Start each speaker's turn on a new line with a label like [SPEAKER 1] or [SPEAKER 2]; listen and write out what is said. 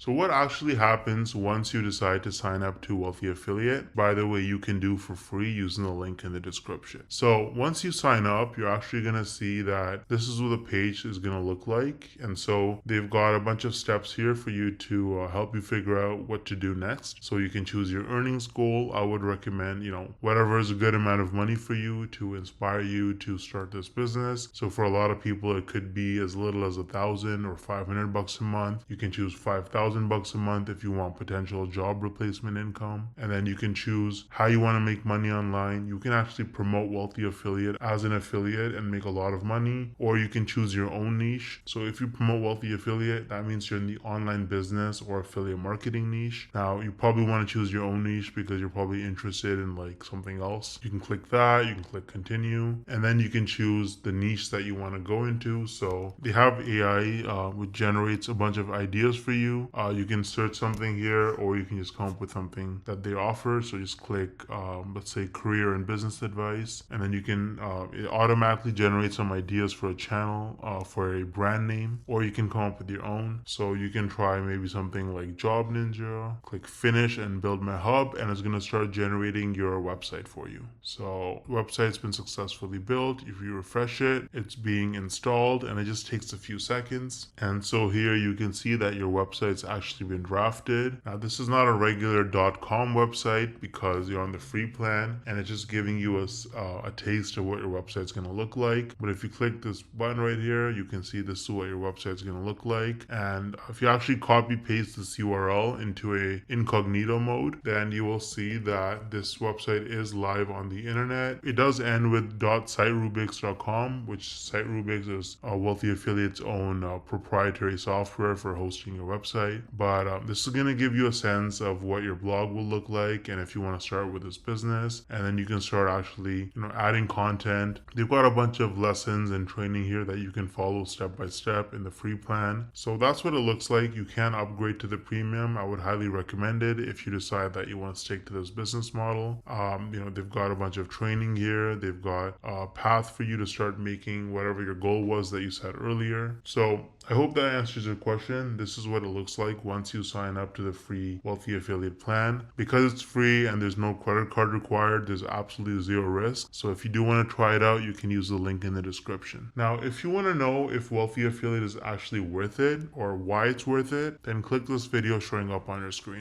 [SPEAKER 1] So what actually happens once you decide to sign up to Wealthy Affiliate, by the way, you can do for free using the link in the description. So once you sign up, you're actually going to see that this is what the page is going to look like. And so they've got a bunch of steps here for you to help you figure out what to do next. So you can choose your earnings goal. I would recommend, whatever is a good amount of money for you to inspire you to start this business. So for a lot of people, it could be as little as $1,000 or $500 a month. You can choose $5,000 a month if you want potential job replacement income. And then you can choose how you want to make money online. You can actually promote Wealthy Affiliate as an affiliate and make a lot of money, or you can choose your own niche. So if you promote Wealthy Affiliate, that means you're in the online business or affiliate marketing niche. Now, you probably want to choose your own niche because you're probably interested in like something else. You can click that, you can click continue, and then you can choose the niche that you want to go into. So they have AI which generates a bunch of ideas for you. You can search something here, or you can just come up with something that they offer. So just click, let's say, career and business advice, and then you can it automatically generates some ideas for a channel, for a brand name, or you can come up with your own. So you can try maybe something like Job Ninja, click finish and build my hub, and it's going to start generating your website for you. So website's been successfully built. If you refresh it, it's being installed, and it just takes a few seconds. And so here you can see that your website's actually been drafted. Now this is not a regular .com website because you're on the free plan, and it's just giving you a taste of what your website's going to look like. But if you click this button right here, you can see this is what your website's going to look like. And if you actually copy paste this URL into a incognito mode, then you will see that this website is live on the internet. It does end with .siterubix.com, which Siterubix is Wealthy Affiliate's own proprietary software for hosting your website. But this is going to give you a sense of what your blog will look like, and if you want to start with this business, and then you can start actually adding content. They've got a bunch of lessons and training here that you can follow step by step in the free plan. So that's what it looks like. You can upgrade to the premium. I would highly recommend it if you decide that you want to stick to this business model. They've got a bunch of training here. They've got a path for you to start making whatever your goal was that you said earlier. So I hope that answers your question. This is what it looks like once you sign up to the free Wealthy Affiliate plan. Because it's free and there's no credit card required, there's absolutely zero risk. So if you do want to try it out, you can use the link in the description. Now, if you want to know if Wealthy Affiliate is actually worth it or why it's worth it, then click this video showing up on your screen.